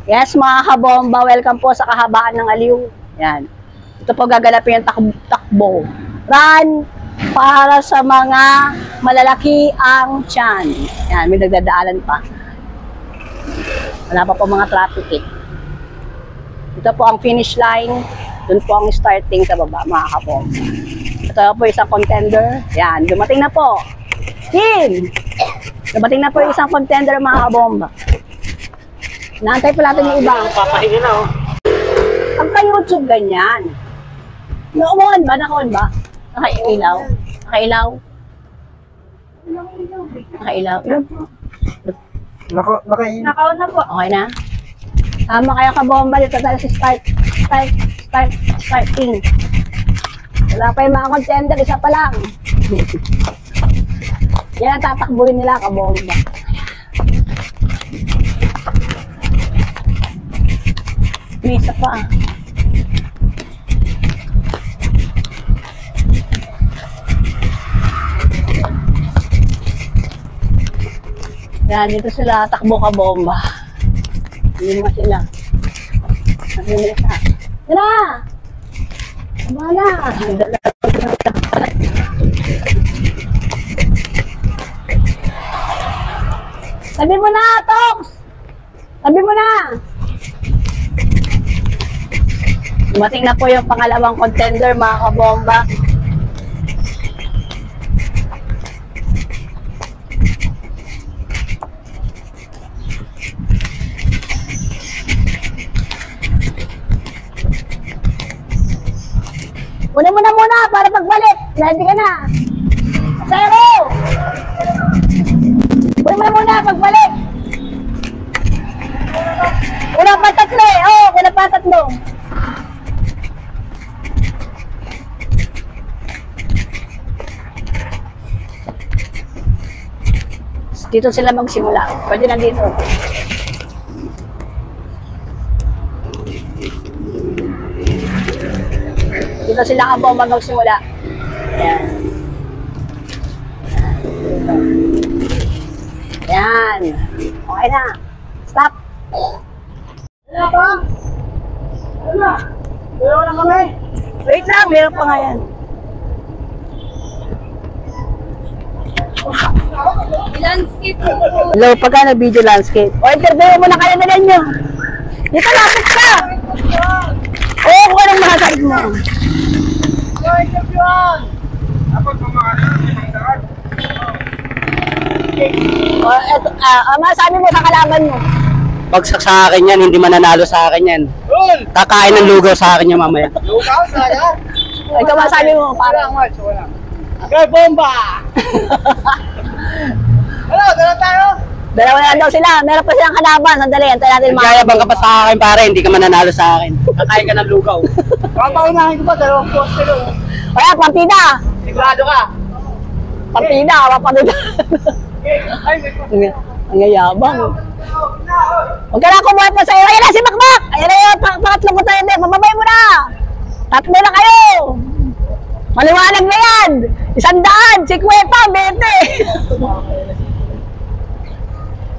Yes, mga kabomba, welcome po sa kahabaan ng aliw. Yan. Ito po gagalapin yung takbo. Run para sa mga malalaki ang tiyan. Yan, may nagdadaanan pa. Wala pa po mga traffic eh. Ito po ang finish line. Doon po ang starting sa baba, mga kabomba. Ito po isang contender. Yan, dumating na po. Dumating na po yung isang contender, mga kabomba. Naantay pa natin yung iba. Papahinga na, oh. Ang ka-YouTube ganyan. Nauuhan ba? Nakauhan ba? Nakailaw? Nakailaw? Nakailaw? Ilan po? Nakaon na po. Okay na? Tama kayo kabomba. Dito tayo sa starting. Wala pa yung mga contender. Isa pa lang. Yan ang tatakbuhin nila kabomba. May isa pa. Yan, dito sila takbo ka bomba. Hindi mo sila. Sabi mo isa. Tara! Tama na! Sabi mo na, Tox! Sabi mo na! Dumating na po yung pangalawang contender, mga kabomba. Una muna para pagbalik. Ready ka na. Zero! Una pagbalik. Una pa tatlo eh. Oo, una pa tatlo. Dito sila magsimula. Pwede na dito. Dito sila kabomba magsimula. Ayan. Ayan. Okay na. Stop. Wala pa? Wala. Wala na kami. Wait lang. Meron pa nga yan. Landscape po. Hello, pagka na-video landscape. O, interview mo na kayo na ninyo. Dito, lapit ka! Oo, kung anong masasabi mo. Masasabi mo sa kalaban mo. Bagsak sa akin yan, hindi mananalo sa akin yan. Kakain ng lugaw sa akin yan mamaya. Lugaw, saya? Ikaw masasabi mo, parang. Okay, bomba! Hello, dala tayo? Dalawa na daw sila. Meron pa silang kalaban. Sandali, antay natin mga. Nagyayabang ka pa sa akin pare, hindi ka mananalo sa akin. Kakain ka ng lugaw. Papaunahin ko ba? Dalawang poste doon. Kaya, partida! Sigurado ka? Partida, partida. Ay, may Ang yayabang. Huwag ka na kumuha pa sa'yo. Ayan na si Makmak! Ayan na yun, pangatlong ko tayo din. Mababay mo na! Tatlo na kayo! Maliwanag na yan! 100! 50! 20!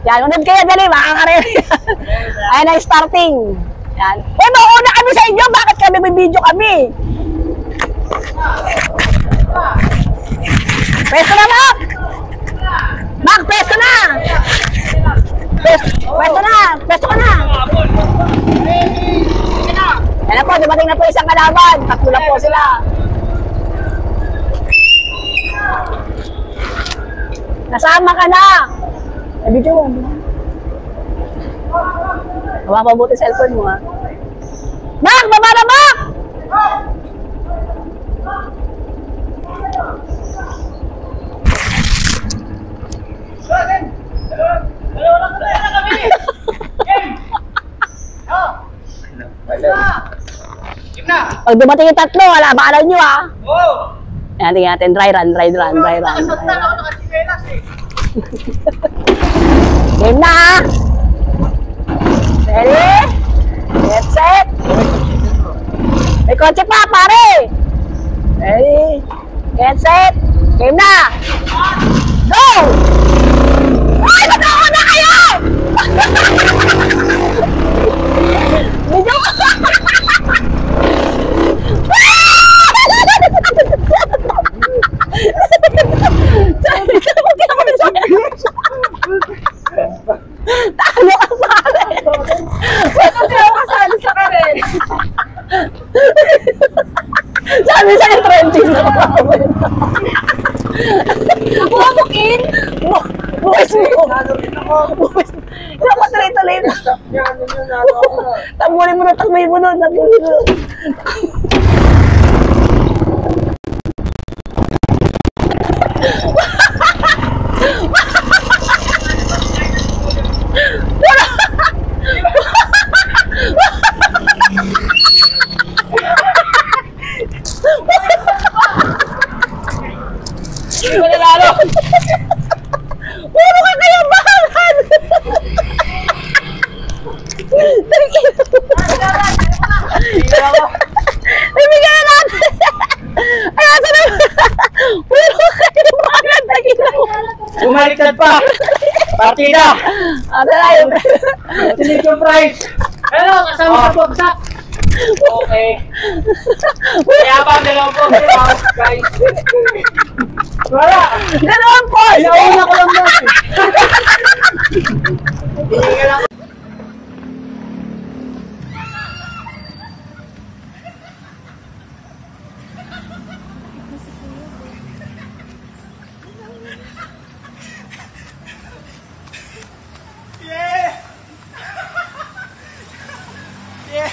Yan, unod kayo dali, makakarin. Ayan na yung starting. Yan. Eh, mauna kami sa inyo! Bakit kami may video kami? Pwesto na, Mak! Mak, pwesto na! Pwesto na! Pwesto ka na! Yan na po, dumating na po isang kalaban. Tatlo na po sila. Nasama ka na! Eh, video mo. Hawa pa buti cellphone mo, ha? Mak! Baba na, Mak! Pag dumating yung tatlo, wala, baka alam nyo, ha? Oo! Ayan, tingnan natin. Dry run. Nakasanta na ako, nakasimelas eh. Game na, ha? Ready? Get set. May kotse pa, pare. Ready? Get set. Game na. Go! Ay, nag-ako na kayo! Ano ka sa akin? Ba't hindi ako kasali sa karin? Sabi sa'yo, trending na kumamit. Bumabukin? Buwis mo. Buwis mo. Dapat tuloy-tuloy na. Tambulin mo na, takbay mo nun. Tambulin mo. Hindi ko nanalo. Puro ka kaya bahalan! Ibigyan na natin! Ay, asa na! Puro ka kaya bahalan! Bumaliktad pa. Partida. Asa na yun? Sinip yung prize. Hello, kasama sa bumsak. Okay. Kaya pa, dalawang po. Guys. Wala. Dalawang pause! Inauna ko lang natin. Hindi lang. Yeah! Yeah!